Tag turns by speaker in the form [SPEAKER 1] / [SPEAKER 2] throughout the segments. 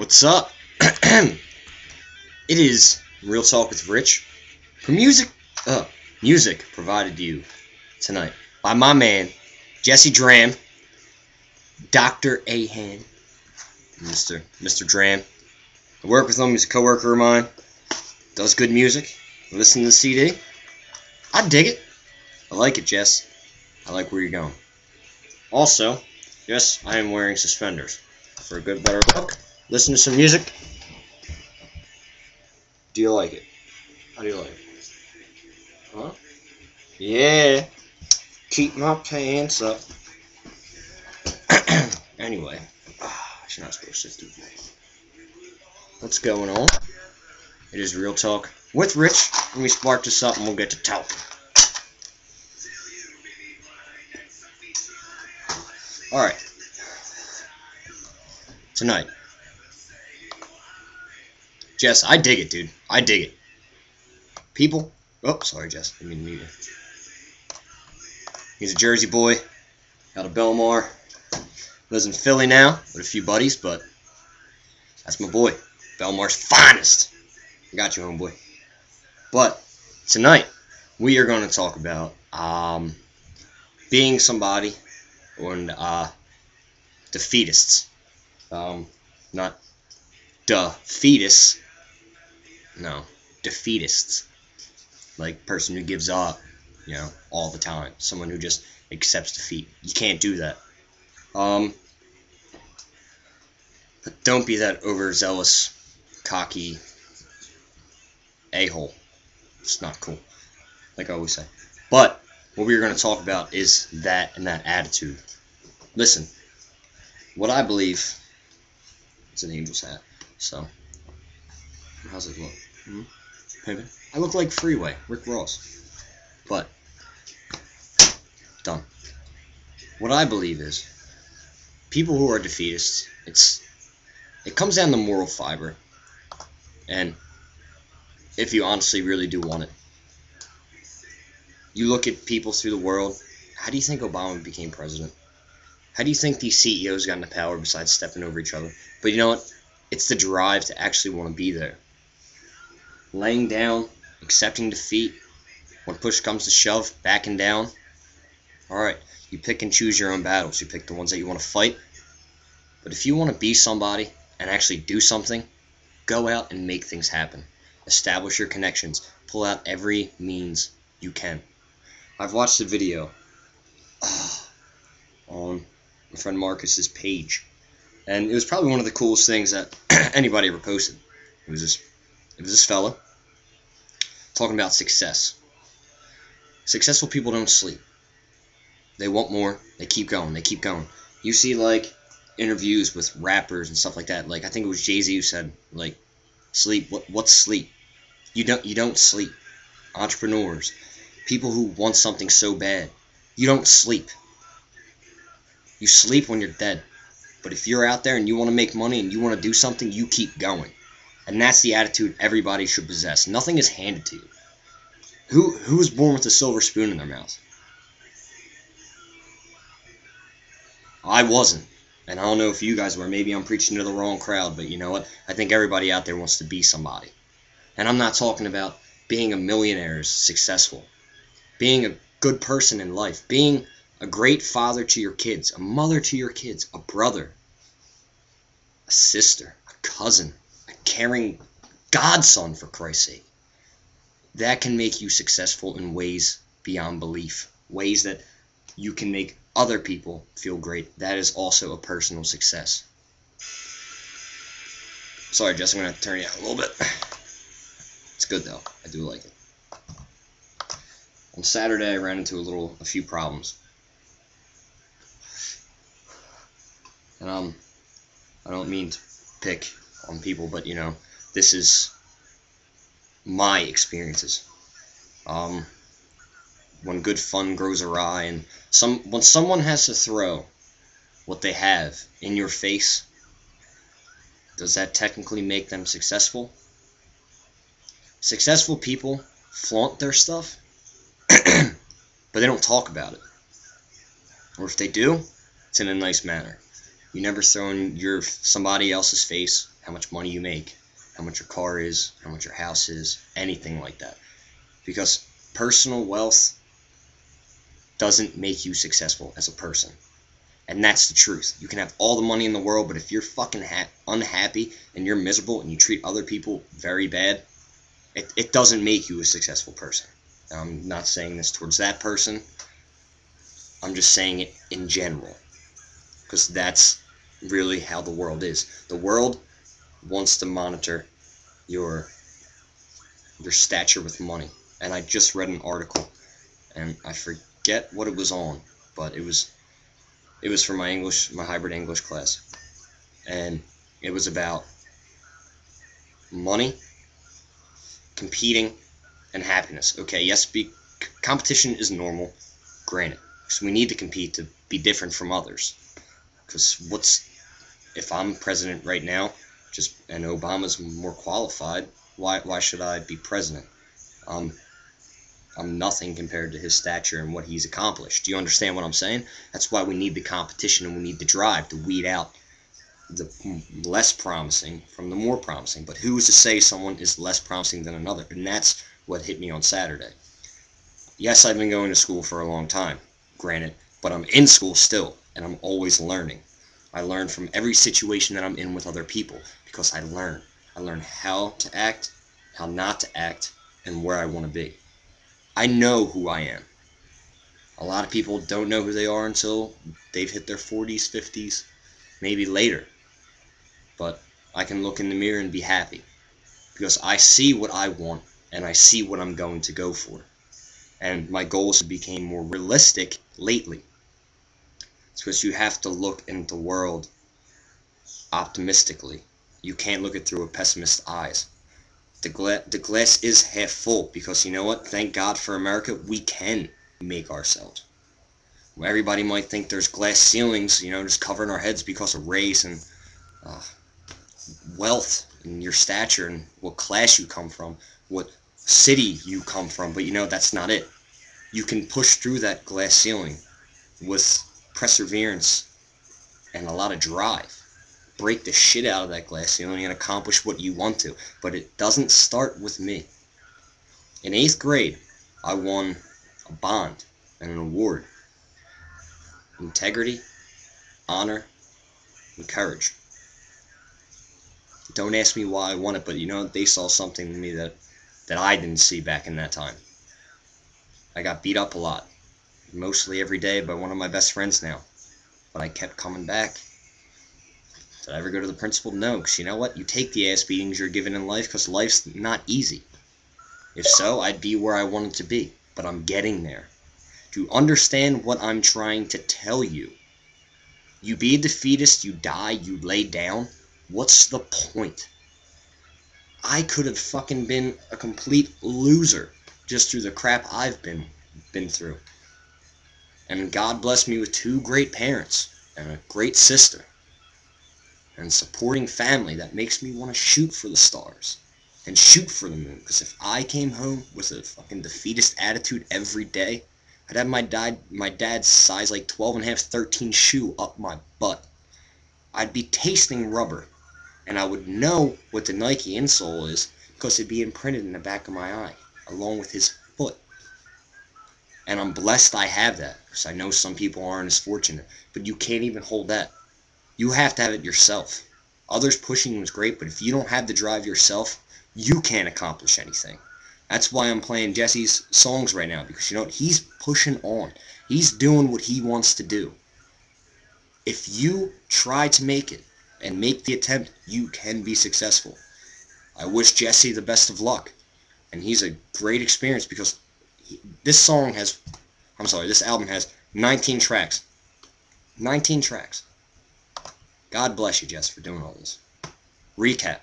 [SPEAKER 1] What's up? It is Real Talk with Rich. For music provided to you tonight by my man, Jesse Dram, Dr. Ahan, Mr. Dram. I work with him, he's a co-worker of mine, does good music, listen to the CD. I dig it. I like it, Jess. I like where you're going. Also, yes, I am wearing suspenders. For a good, better look, listen to some music. Do you like it? How do you like it? Huh? Yeah. Keep my pants up. Anyway, I should not supposed to do that. What's going on? It is Real Talk with Rich. Let me spark this up and we'll get to talking. Alright. Tonight. Jess, I dig it, dude. I dig it. People. Oh, sorry, Jess. I didn't mean to mute you. He's a Jersey boy. Out of Belmar. Lives in Philly now with a few buddies, but that's my boy. Belmar's finest. I got you, homeboy. But tonight, we are going to talk about being somebody and defeatists. Not defeatists. No, defeatists. Like person who gives up, all the time. Someone who just accepts defeat. You can't do that. But don't be that overzealous, cocky a-hole. It's not cool, like I always say. But what we're going to talk about is that and that attitude. Listen, what I believe, it's an Angels hat, so how's it look? Maybe. I look like Freeway, Rick Ross. But done. What I believe is people who are defeatists, it comes down to moral fiber. And if you honestly really do want it, you look at people through the world. How do you think Obama became president? How do you think these CEOs got into power besides stepping over each other? But you know what? It's the drive to actually want to be there. Laying down, accepting defeat, when push comes to shove, backing down. Alright, you pick and choose your own battles. You pick the ones that you want to fight. But if you want to be somebody and actually do something, go out and make things happen. Establish your connections. Pull out every means you can. I've watched a video on my friend Marcus's page, and it was probably one of the coolest things that anybody ever posted. It was this fella talking about success. Successful people don't sleep. They want more. They keep going. They keep going. You see, like, interviews with rappers and stuff like that. Like, I think it was Jay-Z who said, like, sleep. What's sleep? You don't sleep. Entrepreneurs, people who want something so bad, you don't sleep. You sleep when you're dead. But if you're out there and you want to make money and you want to do something, you keep going. And that's the attitude everybody should possess. Nothing is handed to you. Who was born with a silver spoon in their mouth? I wasn't. And I don't know if you guys were. Maybe I'm preaching to the wrong crowd, but you know what? I think everybody out there wants to be somebody. And I'm not talking about being a millionaire is successful. Being a good person in life. Being a great father to your kids. A mother to your kids. A brother. A sister. A cousin. A caring godson, for Christ's sake. That can make you successful in ways beyond belief. Ways that you can make other people feel great. That is also a personal success. Sorry, Jess, I'm going to have to turn you out a little bit. It's good, though. I do like it. On Saturday, I ran into a few problems. And I don't mean to pick on people, but, this is my experiences. When good fun grows awry, and when someone has to throw what they have in your face, does that technically make them successful? Successful people flaunt their stuff, but they don't talk about it. Or if they do, it's in a nice manner. You never throw in somebody else's face how much money you make, how much your car is, how much your house is, anything like that. Because personal wealth doesn't make you successful as a person. And that's the truth. You can have all the money in the world, but if you're fucking unhappy and you're miserable and you treat other people very bad, it doesn't make you a successful person. I'm not saying this towards that person. I'm just saying it in general. Because that's really how the world is. The world wants to monitor your stature with money. And I just read an article, and I forget what it was on, but it was for my hybrid English class. And it was about money, competing, and happiness. Okay, yes, competition is normal, granted. So we need to compete to be different from others. Because if I'm president right now, and Obama's more qualified, why should I be president? I'm nothing compared to his stature and what he's accomplished. Do you understand what I'm saying? That's why we need the competition and we need the drive to weed out the less promising from the more promising. But who's to say someone is less promising than another? And that's what hit me on Saturday. Yes, I've been going to school for a long time, granted, but I'm in school still, and I'm always learning. I learn from every situation that I'm in with other people, because I learn. I learn how to act, how not to act, and where I want to be. I know who I am. A lot of people don't know who they are until they've hit their 40s, 50s, maybe later. But I can look in the mirror and be happy, because I see what I want, and I see what I'm going to go for. And my goals have become more realistic lately. It's because you have to look into the world optimistically. You can't look it through a pessimist's eyes. The glass is half full, because you know what? Thank God for America, we can make ourselves. Where everybody might think there's glass ceilings, just covering our heads because of race and wealth and your stature and what class you come from, what city you come from, but that's not it. You can push through that glass ceiling with perseverance and a lot of drive. Break the shit out of that glass ceiling and accomplish what you want to. But it doesn't start with me. In 8th grade, I won a bond and an award. Integrity, honor, and courage. Don't ask me why I won it, but they saw something in me that I didn't see back in that time. I got beat up a lot, mostly every day by one of my best friends now. But I kept coming back. Did I ever go to the principal? No, because you know what? You take the ass beatings you're given in life, because life's not easy. If so, I'd be where I wanted to be, but I'm getting there. Do you understand what I'm trying to tell you? You be a defeatist, you die, you lay down. What's the point? I could have fucking been a complete loser just through the crap I've been through. And God blessed me with 2 great parents and a great sister. And supporting family that makes me want to shoot for the stars and shoot for the moon. Because if I came home with a fucking defeatist attitude every day, I'd have my dad's size like 12.5, 13 shoe up my butt. I'd be tasting rubber, and I would know what the Nike insole is because it'd be imprinted in the back of my eye, along with his foot. And I'm blessed I have that, because I know some people aren't as fortunate, but you can't even hold that. You have to have it yourself. Others pushing you is great, but if you don't have the drive yourself, you can't accomplish anything. That's why I'm playing Jesse's songs right now, because he's pushing on. He's doing what he wants to do. If you try to make it and make the attempt, you can be successful. I wish Jesse the best of luck, and he's a great experience, because this album has 19 tracks. 19 tracks. God bless you, Jess, for doing all this. Recap.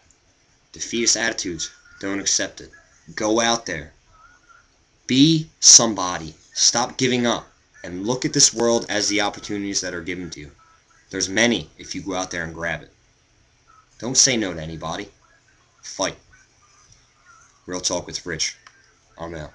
[SPEAKER 1] Defeatist attitudes. Don't accept it. Go out there. Be somebody. Stop giving up. And look at this world as the opportunities that are given to you. There's many if you go out there and grab it. Don't say no to anybody. Fight. Real Talk with Rich. I'm out.